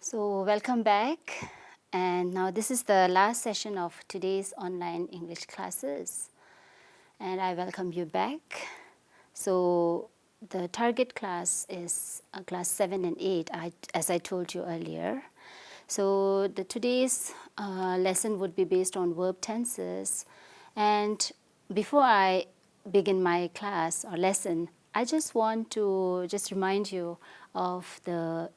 So welcome back, and now this is the last session of today's online English classes, and I welcome you back. So the target class is class 7 and 8, as I told you earlier. So today's lesson would be based on verb tenses, and before I begin my class or lesson, I just want to remind you of the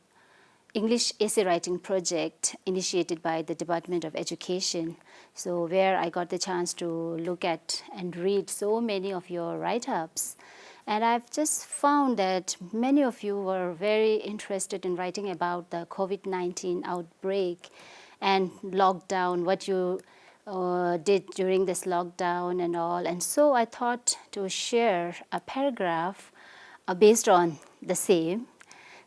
English essay writing project initiated by the Department of Education. So where I got the chance to look at and read so many of your write-ups. And I've just found that many of you were very interested in writing about the COVID-19 outbreak and lockdown, what you did during this lockdown and all. And so I thought to share a paragraph based on the same.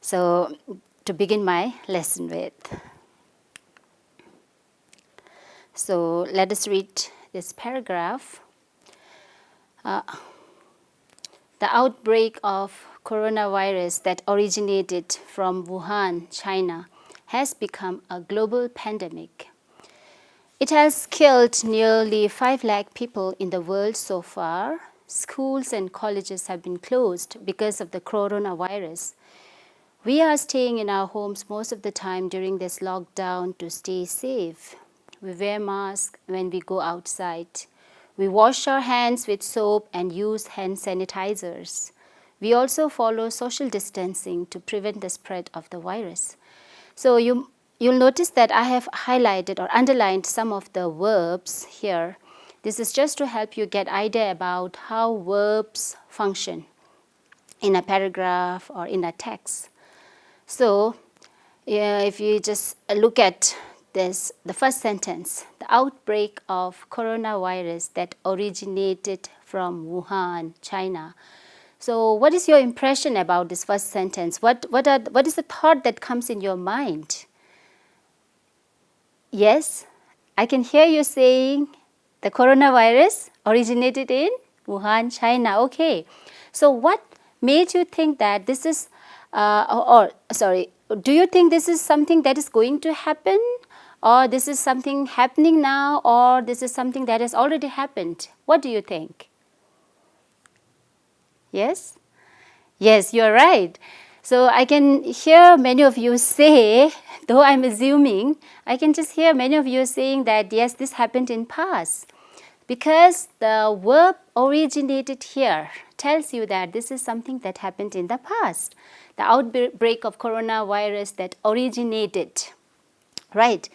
So to begin my lesson with. So let us read this paragraph. The outbreak of coronavirus that originated from Wuhan, China, has become a global pandemic. It has killed nearly 5 lakh people in the world so far. Schools and colleges have been closed because of the coronavirus. We are staying in our homes most of the time during this lockdown to stay safe. We wear masks when we go outside. We wash our hands with soap and use hand sanitizers. We also follow social distancing to prevent the spread of the virus. So you'll notice that I have highlighted or underlined some of the verbs here. This is just to help you get idea about how verbs function in a paragraph or in a text. So, if you just look at this, the first sentence, the outbreak of coronavirus that originated from Wuhan, China. So, what is your impression about this first sentence? What is the thought that comes in your mind? Yes, I can hear you saying the coronavirus originated in Wuhan, China. Okay. So, what made you think that this is do you think this is something that is going to happen, or this is something happening now, or this is something that has already happened? What do you think? Yes? Yes, you're right. So I can hear many of you say, though I'm assuming, I can just hear many of you saying that yes, this happened in past. Because the verb originated here tells you that this is something that happened in the past. The outbreak of coronavirus that originated, right,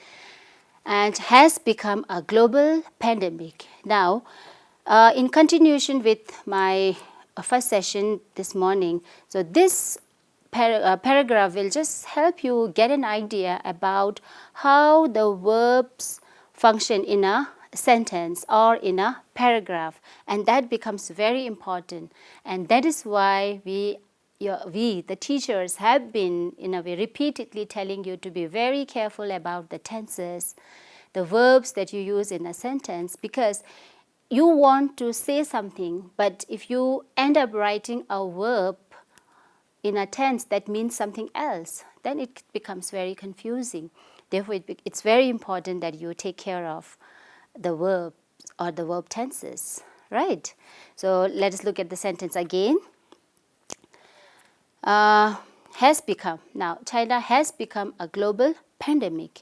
and has become a global pandemic. Now, in continuation with my first session this morning, so this paragraph will just help you get an idea about how the verbs function in a sentence or in a paragraph, and that becomes very important. And that is why we, the teachers, have been in a way repeatedly telling you to be very careful about the tenses, the verbs that you use in a sentence, because you want to say something, but if you end up writing a verb in a tense that means something else, then it becomes very confusing. Therefore, it's very important that you take care of the verbs or the verb tenses, right? So let us look at the sentence again. Has become. Now, China has become a global pandemic.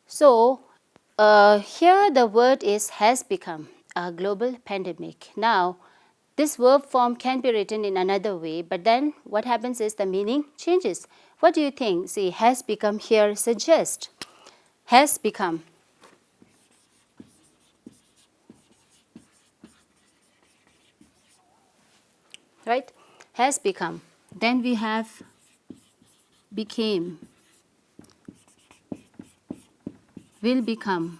So here the word is has become a global pandemic. Now, this verb form can be written in another way, but then what happens is the meaning changes. What do you think? See, has become here suggests. Has become. Right? Has become. Then we have became, will become,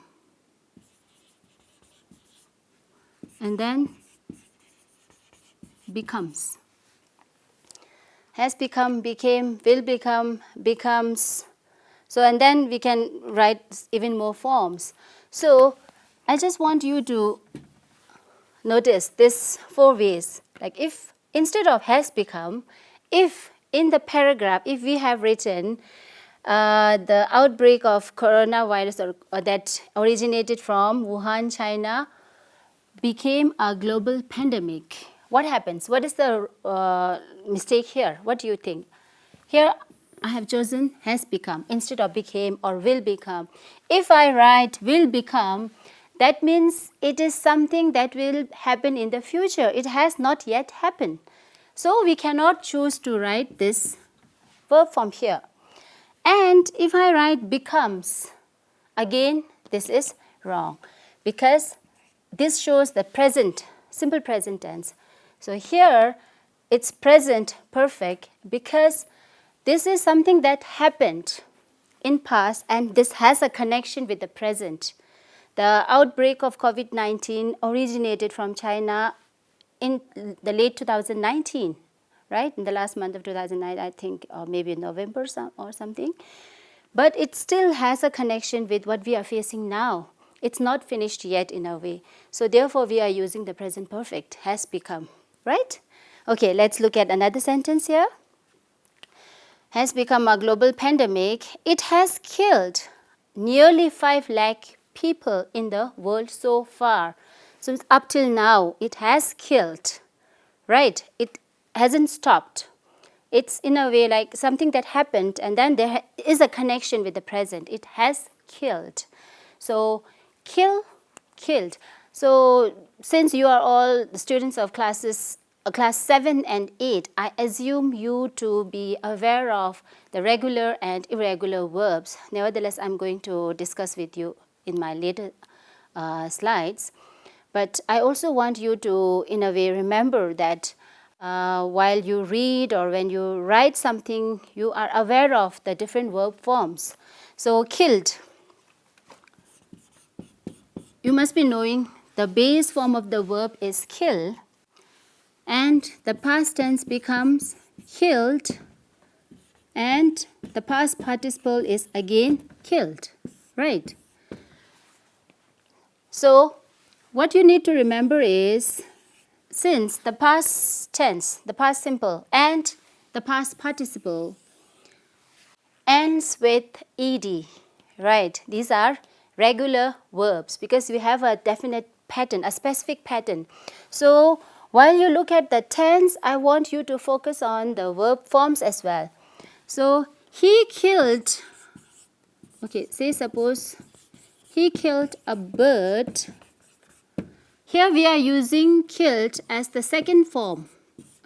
and then becomes. Has become, became, will become, becomes. So, and then we can write even more forms. So, I just want you to notice this 4 ways. Like if instead of has become, if in the paragraph, if we have written the outbreak of coronavirus or that originated from Wuhan, China, became a global pandemic. What happens? What is the mistake here? What do you think? Here I have chosen has become instead of became or will become. If I write will become, that means it is something that will happen in the future. It has not yet happened. So we cannot choose to write this verb form here. And if I write becomes, again this is wrong because this shows the present, simple present tense. So here it's present perfect because this is something that happened in past and this has a connection with the present. The outbreak of COVID-19 originated from China in the late 2019, right? In the last month of 2009, I think, or maybe in November or something. But it still has a connection with what we are facing now. It's not finished yet in a way. So therefore, we are using the present perfect, has become, right? Okay, let's look at another sentence here. Has become a global pandemic. It has killed nearly 5 lakh people in the world so far. So up till now, it has killed, right? It hasn't stopped. It's in a way like something that happened and then there is a connection with the present. It has killed. So kill, killed. So since you are all the students of class 7 and 8, I assume you to be aware of the regular and irregular verbs. Nevertheless, I'm going to discuss with you in my later slides. But I also want you to, in a way, remember that while you read or when you write something, you are aware of the different verb forms. So killed. You must be knowing the base form of the verb is kill and the past tense becomes killed and the past participle is again killed, right? So what you need to remember is since the past tense, the past simple and the past participle ends with ed, right? These are regular verbs because we have a definite pattern, a specific pattern. So while you look at the tense, I want you to focus on the verb forms as well. So he killed, okay, say suppose he killed a bird. Here we are using killed as the second form,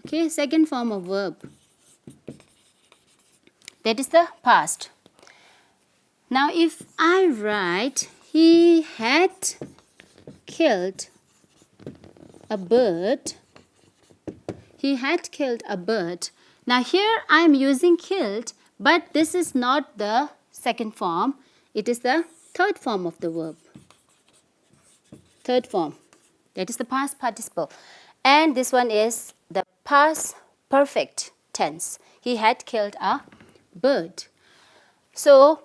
okay, second form of verb. That is the past. Now if I write he had killed a bird, he had killed a bird. Now here I am using killed, but this is not the second form, it is the third form of the verb. Third form, that is the past participle. And this one is the past perfect tense. He had killed a bird. So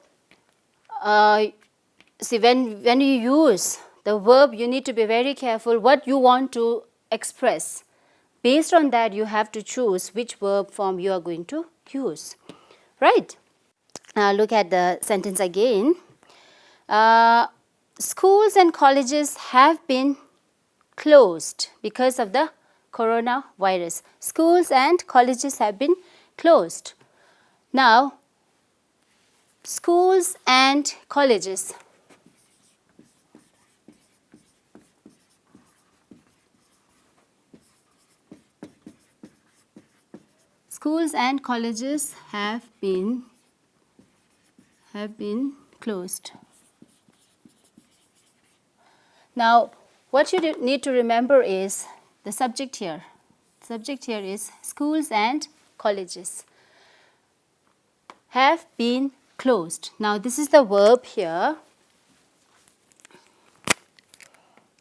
see, when you use the verb, you need to be very careful what you want to express. Based on that, you have to choose which verb form you are going to use, right? Now look at the sentence again. Schools and colleges have been closed because of the coronavirus. Schools and colleges have been closed. Now, schools and colleges. Schools and colleges have been closed. Now, what you need to remember is the subject here. Subject here is schools and colleges have been closed. Now, this is the verb here.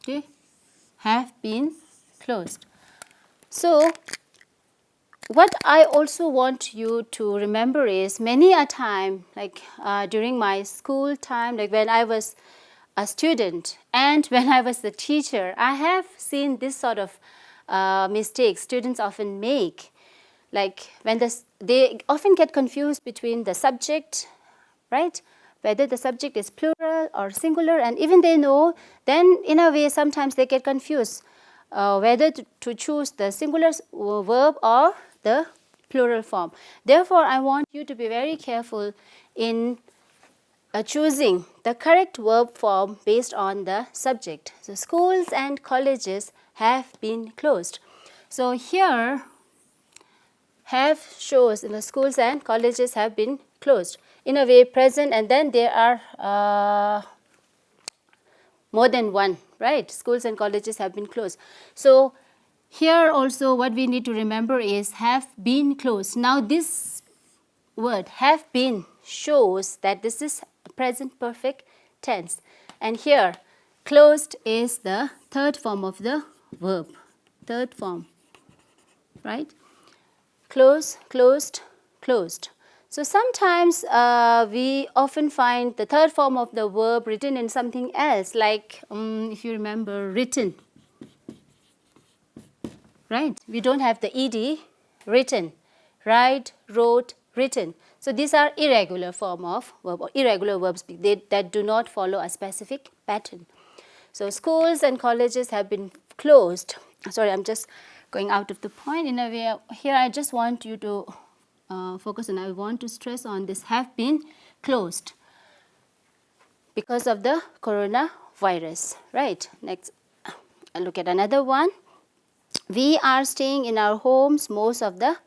Okay, have been closed. So, what I also want you to remember is many a time, like during my school time, like when I was a student and when I was the teacher, I have seen this sort of mistakes students often make. Like when they often get confused between the subject right? Whether the subject is plural or singular, and even they know, then in a way sometimes they get confused whether to choose the singular verb or the plural form. Therefore, I want you to be very careful in choosing the correct verb form based on the subject. So, schools and colleges have been closed. So, here have shows in the schools and colleges have been closed. In a way, present, and then there are more than one, right? Schools and colleges have been closed. So, here also what we need to remember is have been closed. Now, this word have been shows that this is present perfect tense, and here closed is the third form of the verb, third form, right? Close, closed, closed. So sometimes we often find the third form of the verb written in something else, like if you remember, written, right? We don't have the ed, written, write, wrote, written. So these are irregular form of verb, or irregular verbs that do not follow a specific pattern. So schools and colleges have been closed. Sorry, I'm just going out of the point in a way. Here I just want you to focus on, I want to stress on this have been closed because of the coronavirus, right? Next, I'll look at another one. We are staying in our homes most of the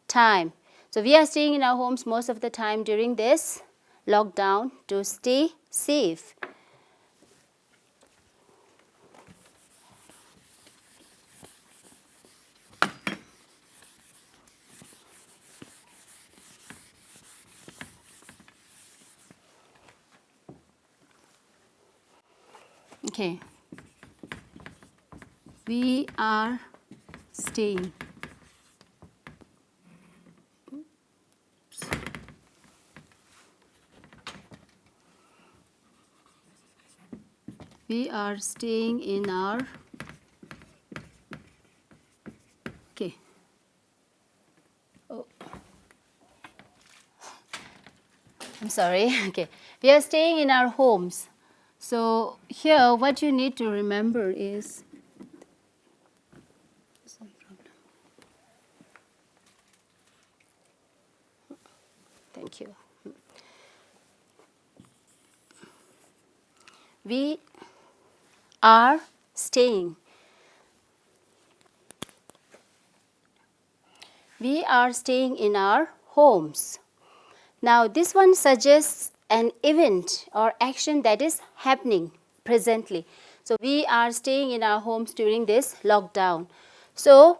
time. So we are staying in our homes most of the time during this lockdown to stay safe. Okay. We are staying. We are staying in our, okay. Oh. I'm sorry. Okay. We are staying in our homes. So here what you need to remember is, some problem. Thank you. We are staying. We are staying in our homes. Now this one suggests an event or action that is happening presently. So we are staying in our homes during this lockdown. So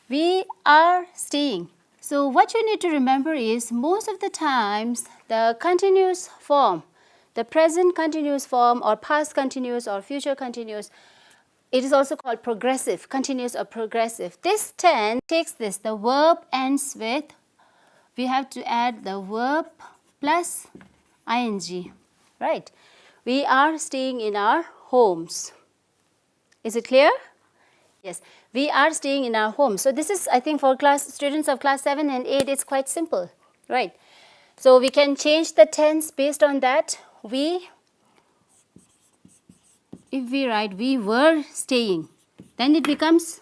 we are staying. So what you need to remember is most of the times the continuous form, the present continuous form or past continuous or future continuous, it is also called progressive, continuous or progressive. This tense takes this, the verb ends with, we have to add the verb plus ing, right? We are staying in our homes. Is it clear? Yes, we are staying in our homes. So this is, I think, for students of class 7 and 8, it's quite simple, right? So we can change the tense based on that. If we write we were staying, then it becomes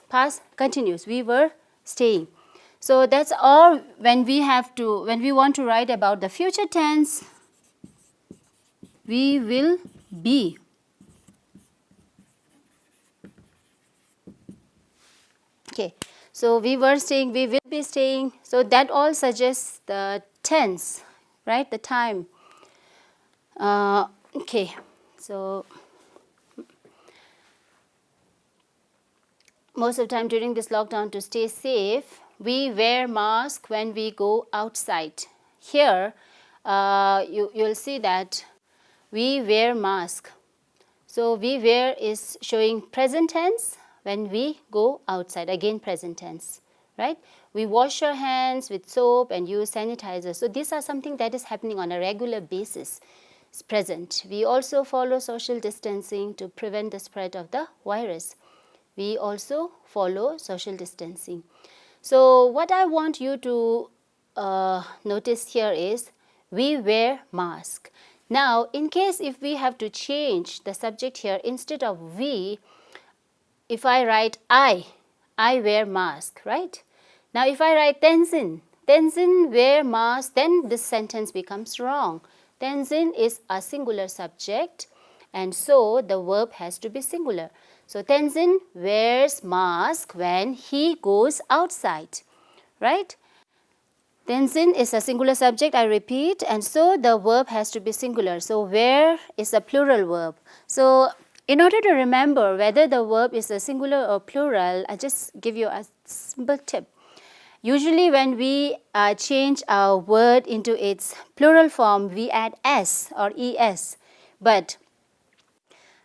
past continuous. We were staying. So that's all. When we want to write about the future tense, we will be. Okay. So we were staying, we will be staying. So that all suggests the tense, right? The time. Okay. So most of the time during this lockdown, to stay safe, we wear mask when we go outside. Here, you'll see that we wear mask. So we wear is showing present tense when we go outside, again present tense, right? We wash our hands with soap and use sanitizer. So these are something that is happening on a regular basis. It's present. We also follow social distancing to prevent the spread of the virus. We also follow social distancing. So what I want you to notice here is we wear mask. Now, in case if we have to change the subject here, instead of we, if I write I wear mask, right? Now, if I write Tenzin wear mask, then this sentence becomes wrong. Tenzin is a singular subject, and so the verb has to be singular. So, Tenzin wears mask when he goes outside, right? Tenzin is a singular subject, I repeat, and so the verb has to be singular. So, wear is a plural verb. So, in order to remember whether the verb is a singular or plural, I just give you a simple tip. Usually when we change a word into its plural form, we add s or es. But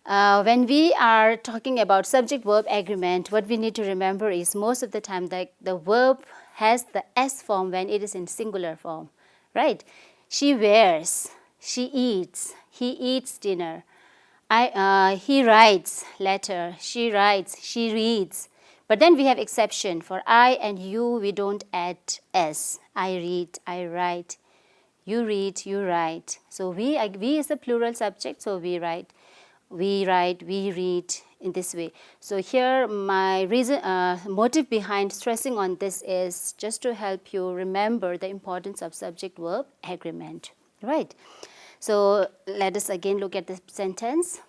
when we are talking about subject-verb agreement, what we need to remember is most of the time that the verb has the s form when it is in singular form, right? She wears, she eats, he eats dinner. He writes letter, she writes, she reads. But then we have exception. For I and you, we don't add s. I read, I write. You read, you write. So we is a plural subject, so we write, we read in this way. So here my reason, motive behind stressing on this is just to help you remember the importance of subject-verb agreement, right? So let us again look at the sentence.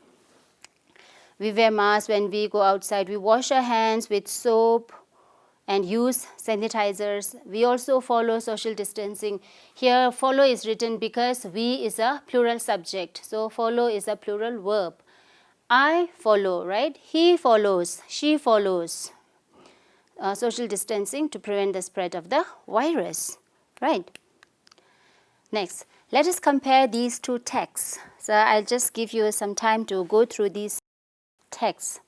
We wear masks when we go outside. We wash our hands with soap and use sanitizers. We also follow social distancing. Here follow is written because we is a plural subject. So follow is a plural verb. I follow, right? He follows, she follows social distancing to prevent the spread of the virus, right? Next, let us compare these two texts. So I'll just give you some time to go through these texts.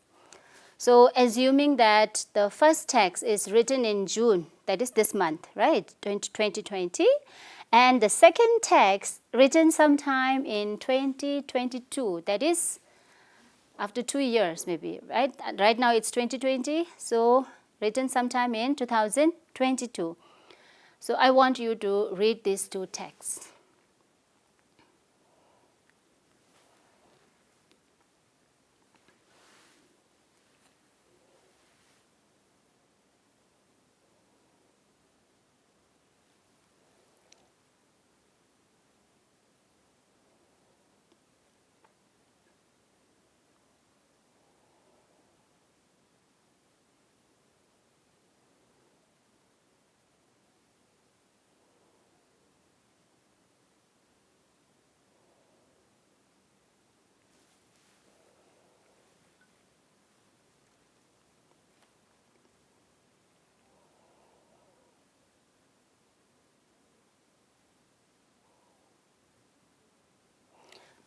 So assuming that the first text is written in June, that is this month, right, 2020, and the second text written sometime in 2022, that is after 2 years maybe, right? Right now it's 2020, so written sometime in 2022. So I want you to read these two texts.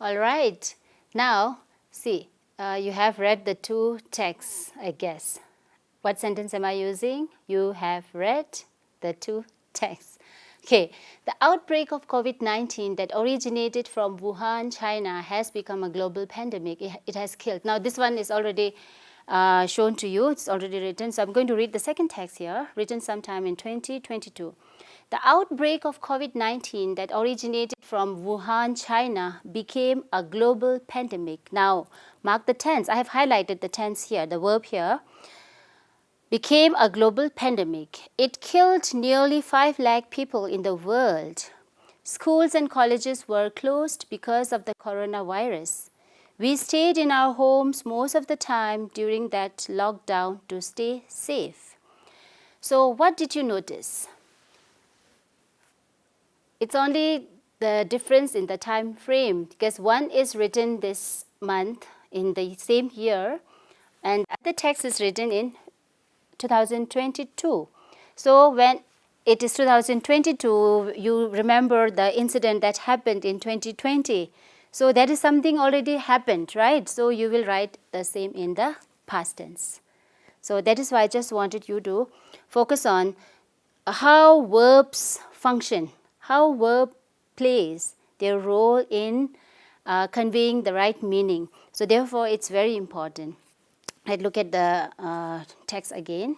All right, now see, you have read the two texts, I guess. What sentence am I using? You have read the two texts. Okay, the outbreak of COVID-19 that originated from Wuhan, China has become a global pandemic. It has killed. Now this one is already shown to you, it's already written. So I'm going to read the second text here, written sometime in 2022. The outbreak of COVID-19 that originated from Wuhan, China became a global pandemic. Now, mark the tense. I have highlighted the tense here, the verb here. Became a global pandemic. It killed nearly 5 lakh people in the world. Schools and colleges were closed because of the coronavirus. We stayed in our homes most of the time during that lockdown to stay safe. So what did you notice? It's only the difference in the time frame because one is written this month in the same year and the text is written in 2022. So when it is 2022, you remember the incident that happened in 2020. So that is something already happened, right? So you will write the same in the past tense. So that is why I just wanted you to focus on how verbs function, how verb plays their role in conveying the right meaning. So therefore, it's very important. Let's look at the text again.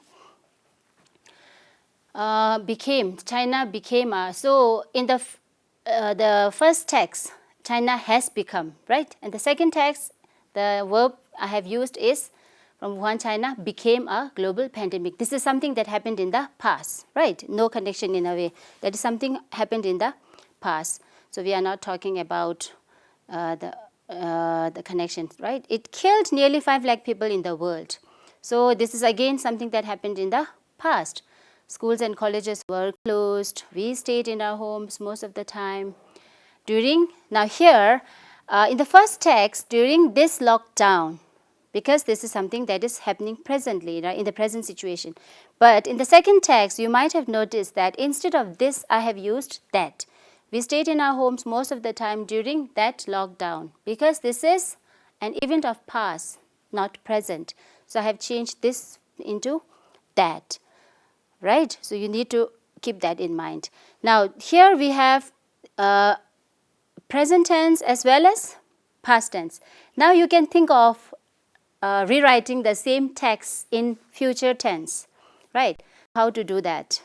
became, China became, so in the first text, China has become, right? And the second text, the verb I have used is from Wuhan, China became a global pandemic. This is something that happened in the past, right? No connection in a way. That is something happened in the past. So we are not talking about the connection, right? It killed nearly 5 lakh people in the world. So this is again something that happened in the past. Schools and colleges were closed. We stayed in our homes most of the time. Now here, in the first text, during this lockdown, because this is something that is happening presently, right, in the present situation. But in the second text, you might have noticed that instead of this, I have used that. We stayed in our homes most of the time during that lockdown, because this is an event of past, not present. So I have changed this into that, right? So you need to keep that in mind. Now here we have present tense as well as past tense. Now you can think of rewriting the same text in future tense, right? How to do that?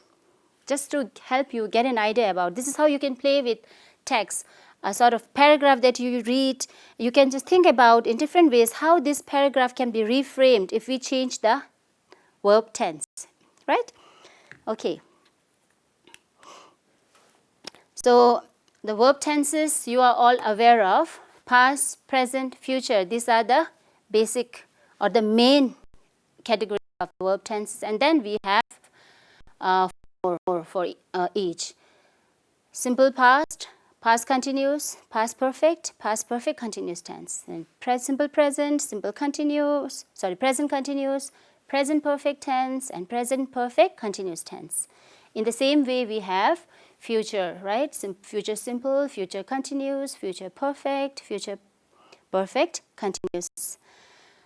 Just to help you get an idea about, this is how you can play with text, a sort of paragraph that you read. You can just think about in different ways how this paragraph can be reframed if we change the verb tense, right? Okay. So the verb tenses you are all aware of, past, present, future. These are the basic or the main category of verb tenses, and then we have four for each. Simple past, past continuous, past perfect continuous tense, and simple present, present continuous, present perfect tense, and present perfect continuous tense. In the same way, we have future, right? Future simple, future continuous, future perfect continuous.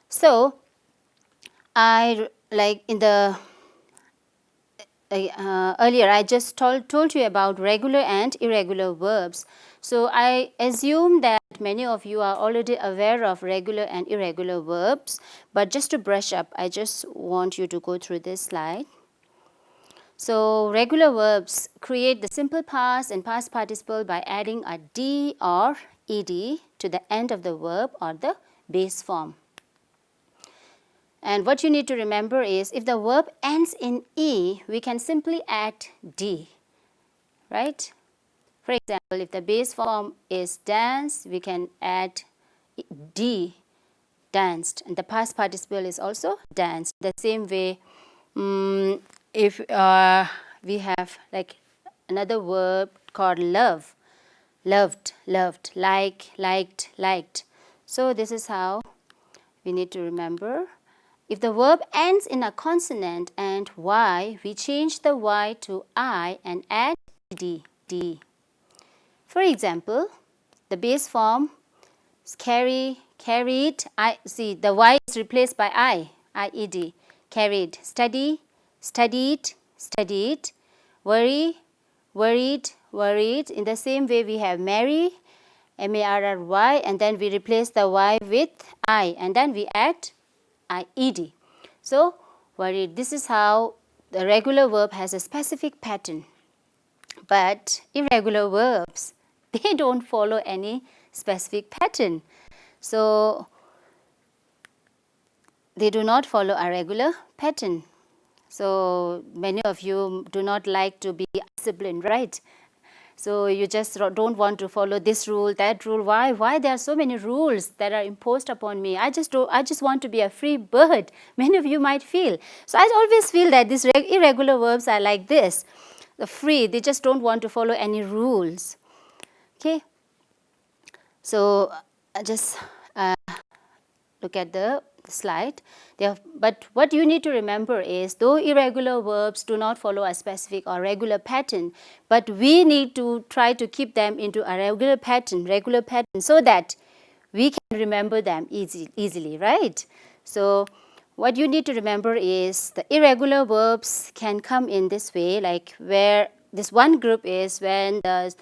So I like in the earlier I just told you about regular and irregular verbs. So I assume that many of you are already aware of regular and irregular verbs, but just to brush up, I just want you to go through this slide. So regular verbs create the simple past and past participle by adding a d or ed to the end of the verb or the base form. And what you need to remember is if the verb ends in e, we can simply add d, right? For example, if the base form is dance, we can add d, danced, and the past participle is also danced. The same way, if we have like another verb called love, loved, like, liked. So this is how we need to remember. If the verb ends in a consonant and y, we change the y to I and add d. For example, the base form is carried, see the y is replaced by ied, carried, studied, worry, worried. In the same way, we have marry, marry, and then we replace the y with I, and then we add ied. So worried. This is how the regular verb has a specific pattern. But irregular verbs, they don't follow any specific pattern. So they do not follow a regular pattern. So many of you do not like to be disciplined, right? So you just don't want to follow this rule, that rule. Why there are so many rules that are imposed upon me? I just want to be a free bird. Many of you might feel. So I always feel that these irregular verbs are like this. The free, they just don't want to follow any rules. Okay. So just look at the slide. But what you need to remember is, though irregular verbs do not follow a specific or regular pattern, but we need to try to keep them into a regular pattern, so that we can remember them easily, right? So what you need to remember is the irregular verbs can come in this way, like where this one group is when the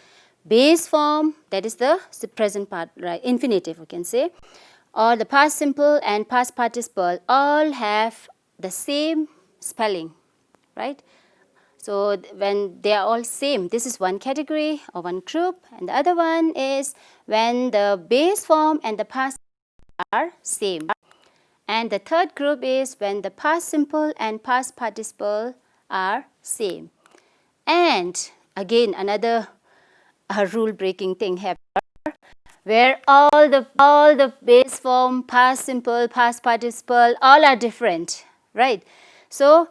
base form, that is the present part, right, infinitive, we can say, or the past simple and past participle all have the same spelling, right? So when they are all same, this is one category or one group, and the other one is when the base form and the past are same. And the third group is when the past simple and past participle are same. And again, another rule breaking thing happens where all the base form, past simple, past participle, all are different, right? So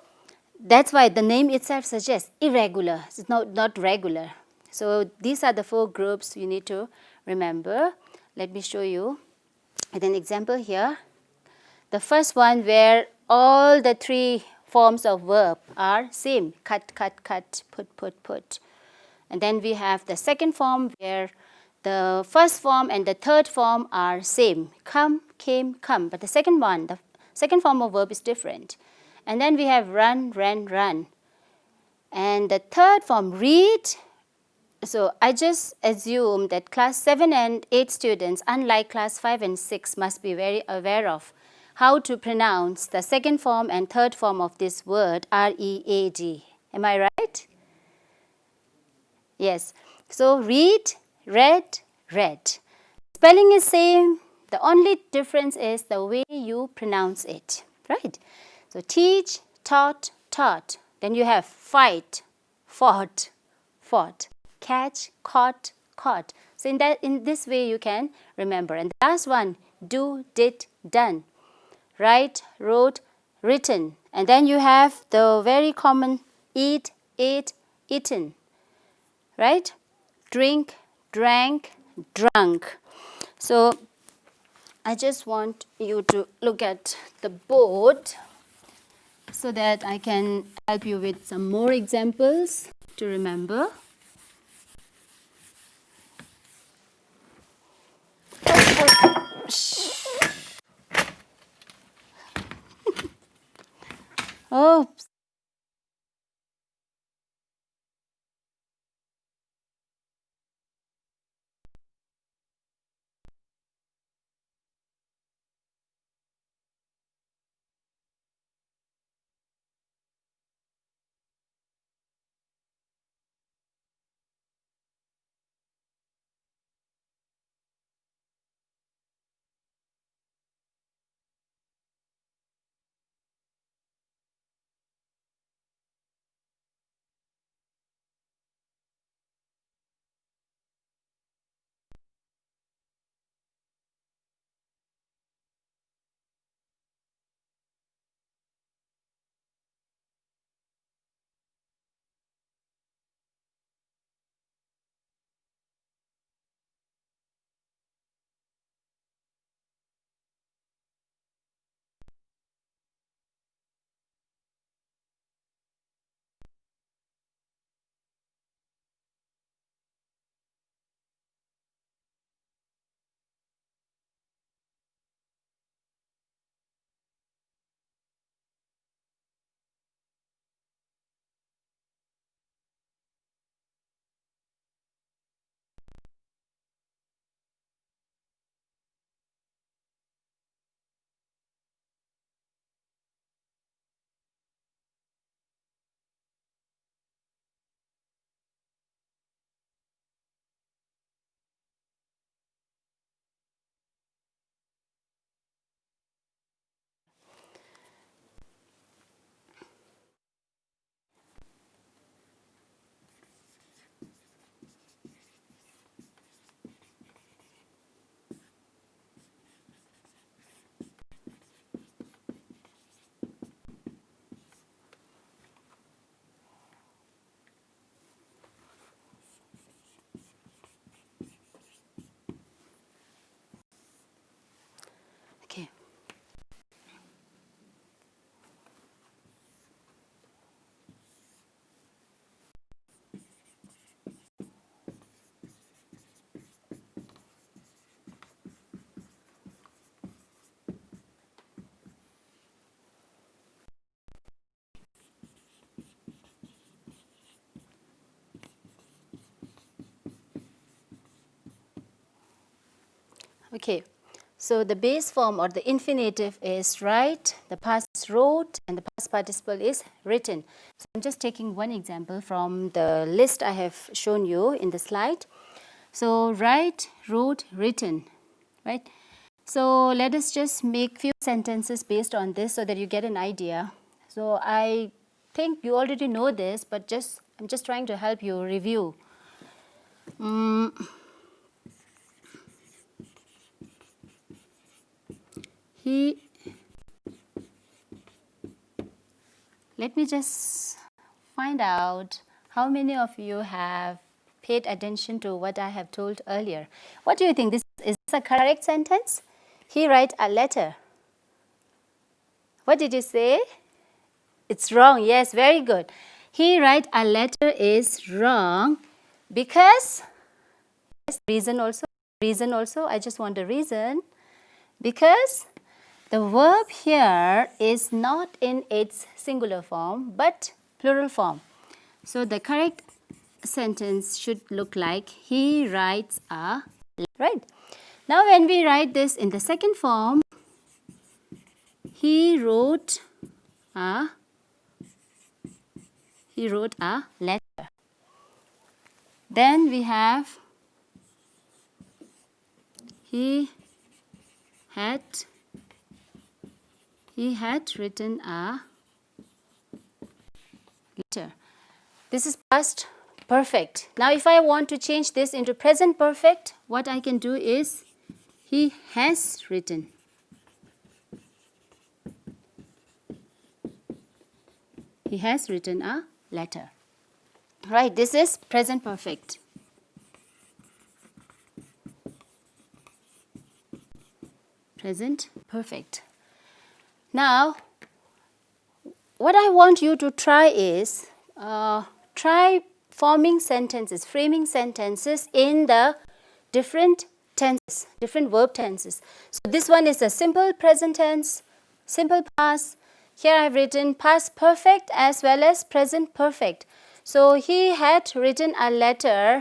that's why the name itself suggests irregular. It's not regular. So these are the 4 groups you need to remember. Let me show you with an example here. The first one where all the 3 forms of verb are same. Cut, cut, cut, put. And then we have the second form where the first form and the third form are same. Come, came, come. But the second form of verb is different. And then we have run, ran, run. And the third form, read. So I just assume that class 7 and 8 students, unlike class 5 and 6, must be very aware of how to pronounce the second form and third form of this word, R-E-A-D. Am I right? Yes. So read, read, read. Spelling is same. The only difference is the way you pronounce it, right? So teach, taught, taught. Then you have fight, fought, fought. Catch, caught, caught. So in this way you can remember. And the last one, do, did, done. Write, wrote, written. And then you have the very common eat, ate, eaten. Right? Drink, drank, drunk. So I just want you to look at the board so that I can help you with some more examples to remember. Oh, okay. Okay, so the base form or the infinitive is write, the past is wrote and the past participle is written. So I'm just taking one example from the list I have shown you in the slide. So write, wrote, written, right? So let us just make few sentences based on this so that you get an idea. So I think you already know this, but I'm just trying to help you review. Let me just find out how many of you have paid attention to what I have told earlier. What do you think? Is this a correct sentence? He write a letter. What did you say? It's wrong. Yes, very good. He write a letter is wrong because, yes, reason also, I just want a reason. Because the verb here is not in its singular form but plural form. So the correct sentence should look like he writes a letter, right? Now when we write this in the second form, he wrote a letter. Then we have he had written a letter. This is past perfect. Now if I want to change this into present perfect, what I can do is he has written. He has written a letter. Right, this is present perfect. Present perfect. Now, what I want you to try is, try forming sentences, framing sentences in the different tenses, different verb tenses. So this one is a simple present tense, simple past. Here I have written past perfect as well as present perfect. So he had written a letter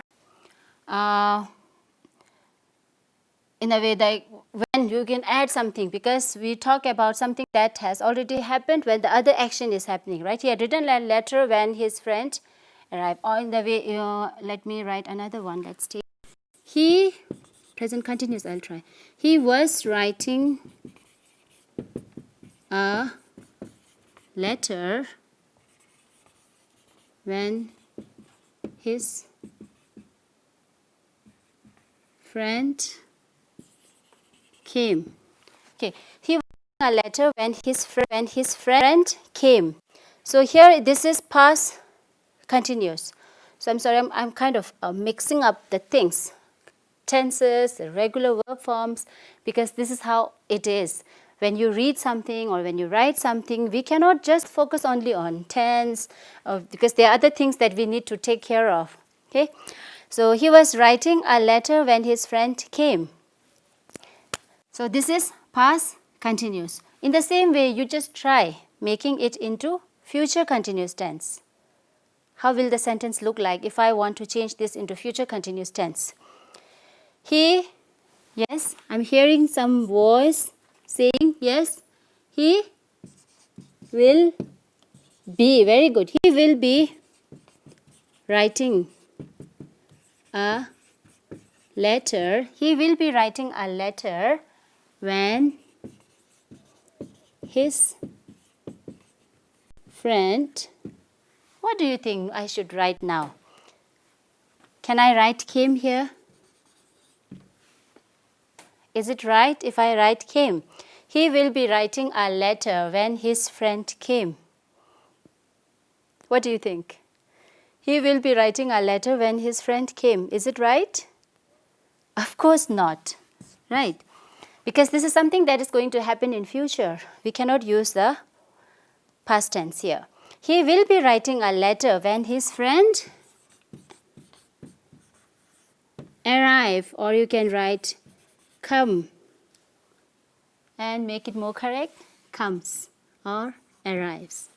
in a way that when you can add something, because we talk about something that has already happened when the other action is happening, right? He had written a letter when his friend arrived. Or in the way, let me write another one. Let's take he, present continuous, I'll try. He was writing a letter when his friend came. Okay, he was writing a letter when his friend came. So here this is past continuous. So I'm sorry, I'm kind of mixing up the things, tenses, the regular verb forms, because this is how it is. When you read something or when you write something, we cannot just focus only on tense, because there are other things that we need to take care of. Okay, so he was writing a letter when his friend came. So this is past continuous. In the same way, you just try making it into future continuous tense. How will the sentence look like if I want to change this into future continuous tense? He, yes, I'm hearing some voice saying, yes, he will be, very good, he will be writing a letter. He will be writing a letter when his friend, what do you think I should write now? Can I write came here? Is it right if I write came? He will be writing a letter when his friend came. What do you think? He will be writing a letter when his friend came. Is it right? Of course not. Right? Because this is something that is going to happen in future. We cannot use the past tense here. He will be writing a letter when his friend arrive, or you can write come and make it more correct, comes or arrives.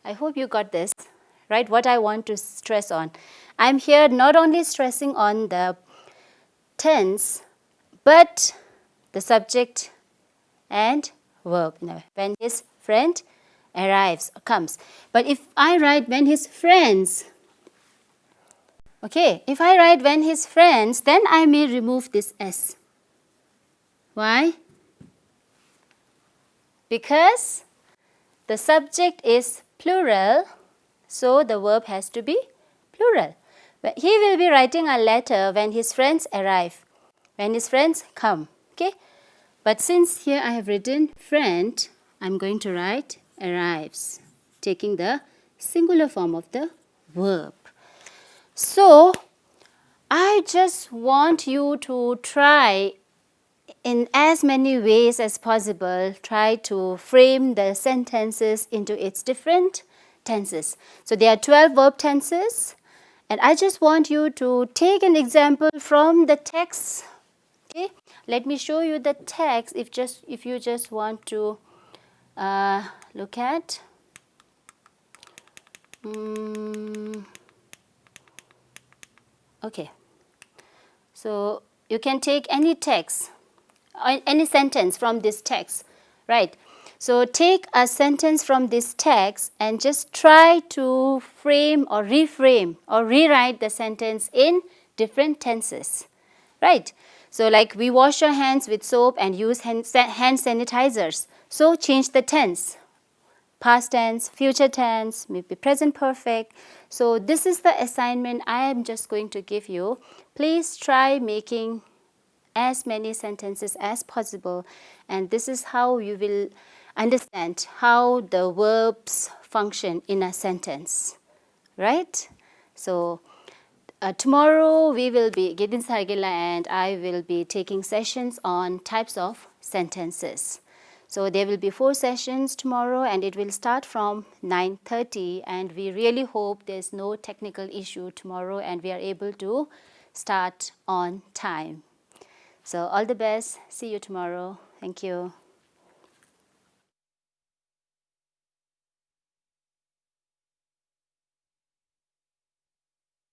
I hope you got this, right? What I want to stress on. I'm here not only stressing on the tense, but the subject and verb. When his friend arrives, comes. But if I write when his friends, okay, if I write when his friends, then I may remove this S. Why? Because the subject is plural, so the verb has to be plural. But he will be writing a letter when his friends arrive, when his friends come. Okay? But since here I have written friend, I'm going to write arrives, taking the singular form of the verb. So, I just want you to try in as many ways as possible, try to frame the sentences into its different tenses. So, there are 12 verb tenses, and I just want you to take an example from the text. Okay, let me show you the text if you just want to look at. Okay, so you can take any text, any sentence from this text, right? So take a sentence from this text and just try to frame or reframe or rewrite the sentence in different tenses, right? So like we wash our hands with soap and use hand sanitizers. So change the tense. Past tense, future tense, maybe present perfect. So this is the assignment I am just going to give you. Please try making as many sentences as possible, and this is how you will understand how the verbs function in a sentence, right? So tomorrow we will be, Gidin Sargila and I will be taking sessions on types of sentences. So there will be 4 sessions tomorrow, and it will start from 9:30, and we really hope there's no technical issue tomorrow and we are able to start on time. So all the best. See you tomorrow. Thank you.